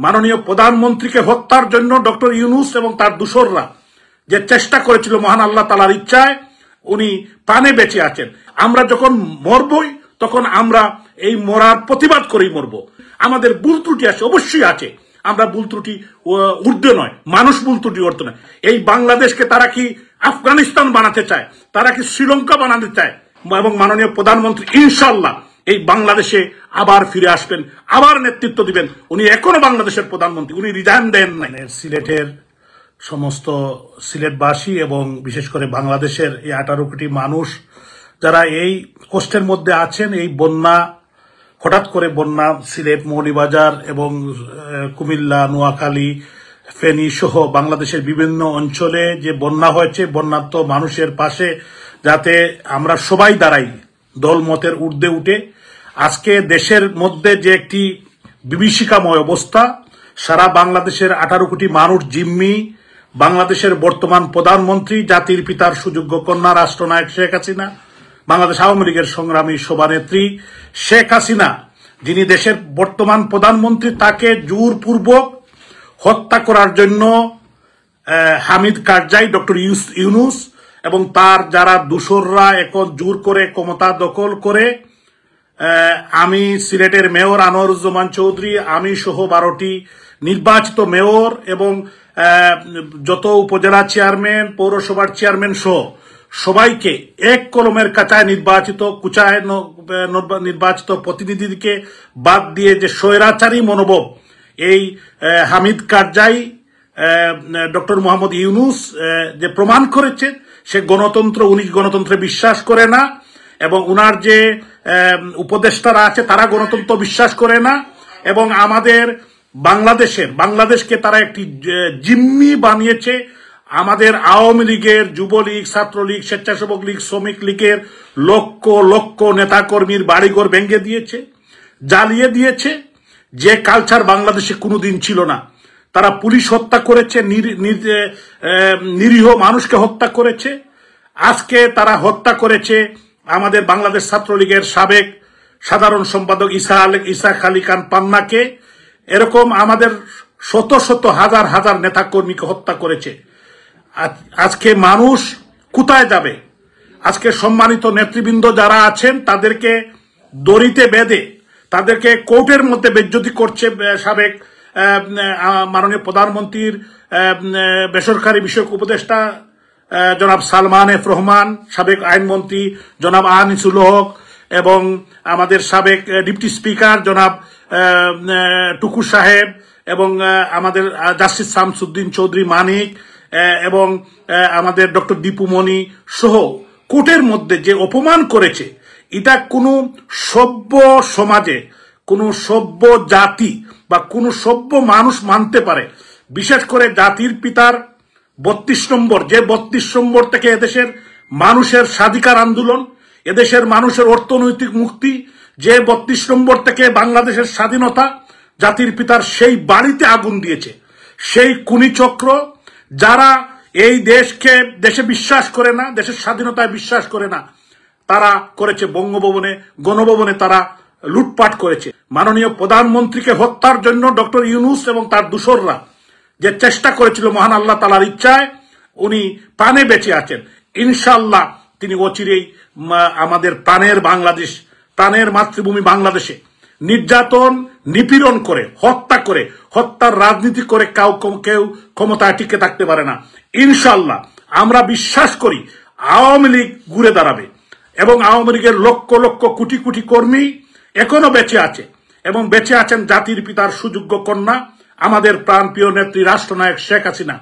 মাননীয় প্রধানমন্ত্রীকে হত্যার জন্য ডক্টর ইউনূস এবং তার দূষররা যে চেষ্টা করেছিল, মহান আল্লাহ তাআলার ইচ্ছায় উনি প্রাণে বেঁচে আছেন। আমরা যখন মরবই তখন আমরা এই মরার প্রতিবাদ করেই মরব। আমাদের ভুল ত্রুটি আছে, অবশ্যই আছে। আমরা ভুল ত্রুটি ঊর্ধ্বে নয়, মানুষ ভুল ত্রুটি ঊর্ধ্বে নয়। এই বাংলাদেশকে তারা কি আফগানিস্তান বানাতে চায়, তারা কি শ্রীলঙ্কা বানাতে চায়, এবং মাননীয় প্রধানমন্ত্রী ইনশাআল্লাহ এই বাংলাদেশে আবার ফিরে আসবেন, আবার নেতৃত্ব দিবেন। উনি এখনো বাংলাদেশের প্রধানমন্ত্রী, উনি রিজাইন দেন নাই। সিলেটের সমস্ত সিলেটবাসী এবং বিশেষ করে বাংলাদেশের এই 18 কোটি মানুষ যারা এই কষ্টের মধ্যে আছেন, এই বন্যা, হঠাৎ করে বন্যা সিলেট, মৌলভীবাজার এবং কুমিল্লা, নোয়াখালী, ফেনী সহ বাংলাদেশের বিভিন্ন অঞ্চলে যে বন্যা হয়েছে, বন্যার্ত মানুষের পাশে যাতে আমরা সবাই দাঁড়াই দলমতের ঊর্ধ্বে উঠে। আজকে দেশের মধ্যে যে একটি বিভীষিকাময় অবস্থা, সারা বাংলাদেশের 18 কোটি মানুষ জিম্মি, বাংলাদেশের বর্তমান প্রধানমন্ত্রী, জাতির পিতার সুযোগ্য কন্যা, রাষ্ট্রনায়ক শেখ হাসিনা, বাংলাদেশ আওয়ামী লীগের সংগ্রামী সভানেত্রী শেখ হাসিনা, যিনি দেশের বর্তমান প্রধানমন্ত্রী, তাকে জোরপূর্বক হত্যা করার জন্য হামিদ কারজাই, ডক্টর ইউনূস এবং তার যারা দূষররা এখন জোর করে ক্ষমতা দখল করে, আমি সিলেটের মেয়র আনোয়ারুজ্জামান চৌধুরী, আমি সহ 12টি নির্বাচিত মেয়র এবং যত উপজেলা চেয়ারম্যান, পৌরসভার চেয়ারম্যান সহ সবাইকে এক কলমের কাঁচায় নির্বাচিত প্রতিনিধিকে বাদ দিয়ে যে স্বৈরাচারী মনোভাব এই হামিদ কারজাই, ডক্টর মোহাম্মদ ইউনূস যে প্রমাণ করেছেন, সে গণতন্ত্র, উনি গণতন্ত্রে বিশ্বাস করে না, এবং উনার যে উপদেষ্টারা আছে তারা গণতন্ত্র বিশ্বাস করে না, এবং আমাদের বাংলাদেশকে তারা একটি জিম্মি বানিয়েছে। আমাদের আওয়ামী লীগের, যুবলীগ, ছাত্রলীগ, স্বেচ্ছাসেবক লীগ, শ্রমিক লীগের লক্ষ লক্ষ নেতাকর্মীর বাড়িঘর ভেঙে দিয়েছে, জ্বালিয়ে দিয়েছে, যে কালচার বাংলাদেশে কোনোদিন ছিল না। তারা পুলিশ হত্যা করেছে, নিরীহ মানুষকে হত্যা করেছে। আজকে তারা হত্যা করেছে আমাদের বাংলাদেশ ছাত্রলীগের সাবেক সাধারণ সম্পাদক ইসা আলী খান পান্নাকে। এরকম আমাদের শত শত হাজার হাজার নেতাকর্মীকে হত্যা করেছে। আজকে মানুষ কোথায় যাবে? আজকে সম্মানিত নেতৃবৃন্দ যারা আছেন তাদেরকে দড়িতে বেঁধে তাদেরকে কোর্টের মধ্যে বেজ্জতি করছে সাবেক মাননীয় প্রধানমন্ত্রীর বেসরকারি বিষয়ক উপদেষ্টা জনাব সালমান এফ রহমান, সাবেক আইনমন্ত্রী জনাব আনিসুল হক, এবং আমাদের সাবেক ডিপটি স্পিকার জনাব টুকু সাহেব, এবং আমাদের জাস্টিস শামসুদ্দিন চৌধুরী মানিক, এবং আমাদের ডক্টর দীপুমণি সহ কোর্টের মধ্যে যে অপমান করেছে, এটা কোনো সভ্য সমাজে, কোনো সভ্য জাতি বা কোনো সভ্য মানুষ মানতে পারে? বিশেষ করে জাতির পিতার 32 নম্বর, যে 32 নম্বর থেকে এদেশের মানুষের স্বাধিকার আন্দোলন, এদেশের মানুষের অর্থনৈতিক মুক্তি, যে 32 নম্বর থেকে বাংলাদেশের স্বাধীনতা, জাতির পিতার সেই বাড়িতে আগুন দিয়েছে সেই খুনি চক্র, যারা এই দেশে বিশ্বাস করে না, দেশের স্বাধীনতায় বিশ্বাস করে না, তারা করেছে বঙ্গভবনে, গণভবনে তারা লুটপাট করেছে। মাননীয় প্রধানমন্ত্রীকে হত্যার জন্য ডক্টর ইউনূস এবং তার দূষররা যে চেষ্টা করেছিল, মহান আল্লাহ তাআলার ইচ্ছায় উনি প্রাণে বেঁচে আছেন। ইনশাআল্লাহ তিনি অচিরেই আমাদের প্রাণের বাংলাদেশ, প্রাণের মাতৃভূমি বাংলাদেশে নির্যাতন, নিপীড়ন করে, হত্যার রাজনীতি করে কেউ ক্ষমতায় টিকে থাকতে পারে না। ইনশাআল্লাহ আমরা বিশ্বাস করি আওয়ামী লীগ ঘুরে দাঁড়াবে, এবং আওয়ামী লীগের লক্ষ লক্ষ কোটি কোটি কর্মী এখনো বেঁচে আছে, এবং বেঁচে আছেন জাতির পিতার সুযোগ্য কন্যা, আমাদের প্রাণপ্রিয় নেত্রী রাষ্ট্রনায়ক শেখ হাসিনা,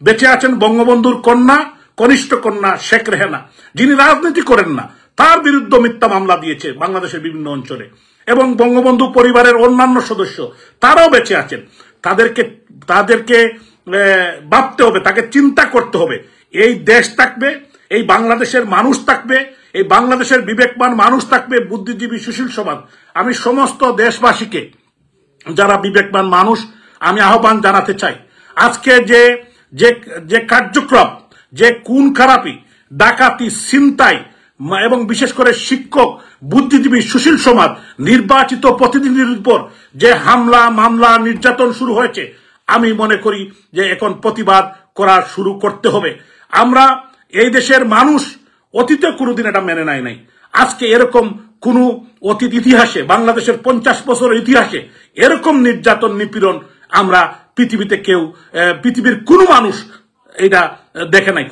বেঁচে আছেন বঙ্গবন্ধুর কন্যা, কনিষ্ঠ কন্যা শেখ রেহানা, যিনি রাজনীতি করেন না, তার বিরুদ্ধে মিথ্যা মামলা দিয়েছে বাংলাদেশের বিভিন্ন অঞ্চলে, এবং বঙ্গবন্ধু পরিবারের অন্যান্য সদস্য তারাও বেঁচে আছেন। তাদেরকে ভাবতে হবে, তাকে চিন্তা করতে হবে। এই দেশ থাকবে, এই বাংলাদেশের মানুষ থাকবে, এই বাংলাদেশের বিবেকবান মানুষ থাকবে, বুদ্ধিজীবী সুশীল সমাজ। আমি সমস্ত দেশবাসীকে, যারা বিবেকবান মানুষ, আমি আহ্বান জানাতে চাই, আজকে যে কার্যক্রম, যে খুন খারাপি, ডাকাতি, ছিনতাই, এবং বিশেষ করে শিক্ষক, বুদ্ধিজীবী, সুশীল সমাজ, নির্বাচিত প্রতিনিধির উপর যে হামলা, মামলা, নির্যাতন শুরু হয়েছে, আমি মনে করি যে এখন প্রতিবাদ করা শুরু করতে হবে। আমরা এই দেশের মানুষ অতীতে কোনোদিন এটা মেনে নেয় নাই। আজকে এরকম কোন অতীত ইতিহাসে, বাংলাদেশের 50 বছরের ইতিহাসে এরকম নির্যাতন, নিপীড়ন আমরা পৃথিবীতে পৃথিবীর কোনো মানুষ এটা দেখে নাই।